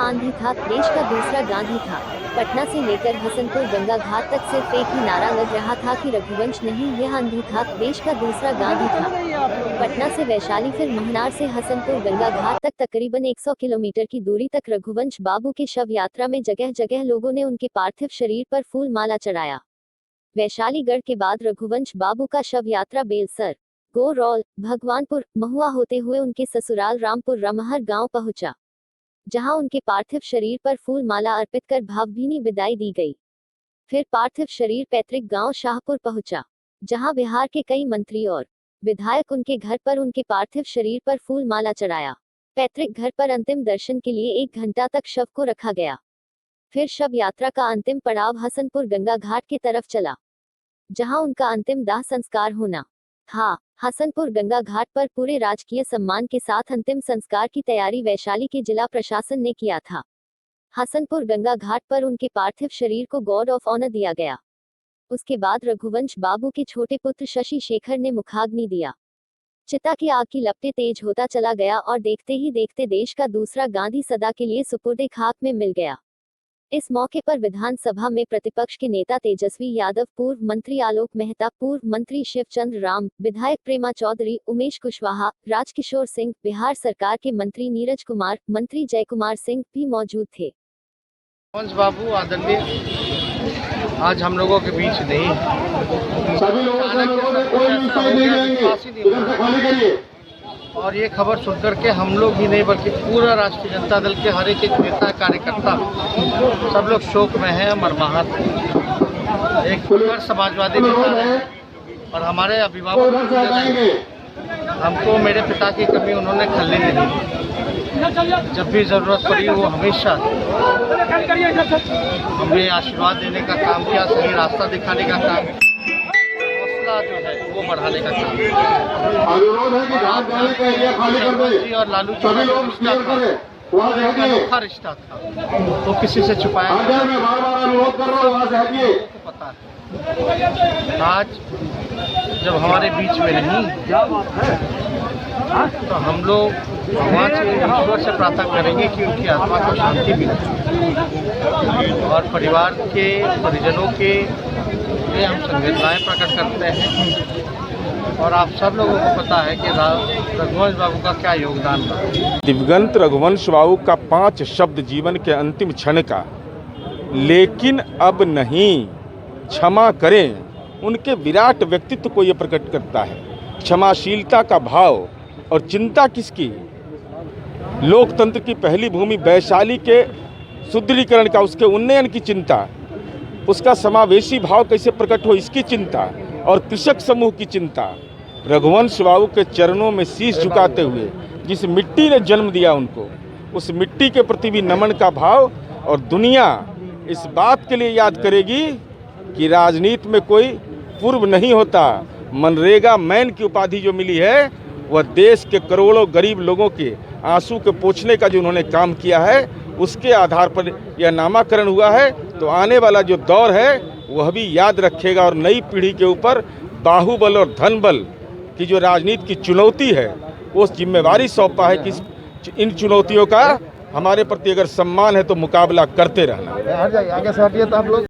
आंधी था, देश का दूसरा गांधी था। पटना से लेकर हसनपुर गंगा घाट तक सिर्फ एक ही नारा लग रहा था कि रघुवंश नहीं, यह आंधी था, देश का दूसरा गांधी था। पटना से वैशाली फिर महनार से हसनपुर गंगा घाट तक तकरीबन 100 किलोमीटर की दूरी तक रघुवंश बाबू के शव यात्रा में जगह जगह लोगों ने उनके पार्थिव शरीर पर फूल माला चढ़ाया। वैशालीगढ़ के बाद रघुवंश बाबू का शव यात्रा बेलसर, गोरौल, भगवानपुर, महुआ होते हुए उनके ससुराल रामपुर रमहर गांव पहुंचा, जहां उनके पार्थिव शरीर पर फूल माला अर्पित कर भावभीनी विदाई दी गई। फिर पार्थिव शरीर पैतृक गांव शाहपुर पहुंचा, जहां बिहार के कई मंत्री और विधायक उनके घर पर उनके पार्थिव शरीर पर फूल माला चढ़ाया। पैतृक घर पर अंतिम दर्शन के लिए 1 घंटा तक शव को रखा गया। फिर शव यात्रा का अंतिम पड़ाव हसनपुर गंगा घाट की तरफ चला, जहां उनका अंतिम दाह संस्कार होना था। हसनपुर गंगा घाट पर पूरे राजकीय सम्मान के साथ अंतिम संस्कार की तैयारी वैशाली के जिला प्रशासन ने किया था। हसनपुर गंगा घाट पर उनके पार्थिव शरीर को गार्ड ऑफ ऑनर दिया गया। उसके बाद रघुवंश बाबू के छोटे पुत्र शशि शेखर ने मुखाग्नि दिया। चिता की आग की लपटें तेज होता चला गया और देखते ही देखते देश का दूसरा गांधी सदा के लिए सुपुर्दे खाक में मिल गया। इस मौके पर विधानसभा में प्रतिपक्ष के नेता तेजस्वी यादव, पूर्व मंत्री आलोक मेहता, पूर्व मंत्री शिवचंद्र राम, विधायक प्रेमा चौधरी, उमेश कुशवाहा, राजकिशोर सिंह, बिहार सरकार के मंत्री नीरज कुमार, मंत्री जयकुमार सिंह भी मौजूद थे। रघुवंश बाबू आदरणीय आज हम लोगों के बीच नहीं, सभी लोगों ने कोई इंसान नहीं जाएंगे, इधर से खाली करिए। और ये खबर सुनकर के हम लोग ही नहीं बल्कि पूरा राष्ट्रीय जनता दल के हर एक नेता कार्यकर्ता सब लोग शोक में हैं, मर्माहत हैं। एक पूर्ण समाजवादी नेता है और हमारे अभिभावक हमको मेरे पिता की कमी उन्होंने खलने नहीं दी। जब भी ज़रूरत पड़ी वो हमेशा हमें आशीर्वाद देने का काम किया, सही रास्ता दिखाने का काम, हौसला जो है वो बढ़ाने का काम। अनुरोध है कि घाट जाने का एरिया खाली कर दें और लालू जी सभी लोग क्लियर करें। वहाँ से हटिए, अनोखा रिश्ता था, वो किसी से छुपाया नहीं। मैं बार-बार अनुरोध कर रहा हूँ, वहाँ से हटिए। को पता है आज जब हमारे बीच में नहीं तो हम लोग भगवान से, ईश्वर से प्रार्थना करेंगे कि उनकी आत्मा को शांति मिले और परिवार के परिजनों के लिए हम संवेदनाएं प्रकट करते हैं। और आप सब लोगों को पता है कि रघुवंश बाबू का क्या योगदान था। दिवंगत रघुवंश बाबू का 5 शब्द जीवन के अंतिम क्षण का, लेकिन अब नहीं, क्षमा करें, उनके विराट व्यक्तित्व को यह प्रकट करता है। क्षमाशीलता का भाव और चिंता किसकी? लोकतंत्र की पहली भूमि वैशाली के सुदृढ़ीकरण का, उसके उन्नयन की चिंता, उसका समावेशी भाव कैसे प्रकट हो इसकी चिंता, और कृषक समूह की चिंता। रघुवंश बाबू के चरणों में शीश झुकाते हुए जिस मिट्टी ने जन्म दिया उनको, उस मिट्टी के प्रति भी नमन का भाव। और दुनिया इस बात के लिए याद करेगी कि राजनीति में कोई पूर्व नहीं होता। मनरेगा मैन की उपाधि जो मिली है वह देश के करोड़ों गरीब लोगों के आंसू के पोंछने का जो उन्होंने काम किया है उसके आधार पर यह नामाकरण हुआ है। तो आने वाला जो दौर है वह भी याद रखेगा और नई पीढ़ी के ऊपर बाहुबल और धनबल की जो राजनीति की चुनौती है वो जिम्मेवारी सौंपा है कि इन चुनौतियों का हमारे प्रति अगर सम्मान है तो मुकाबला करते रहना। आगे से हटिए तो आप लोग।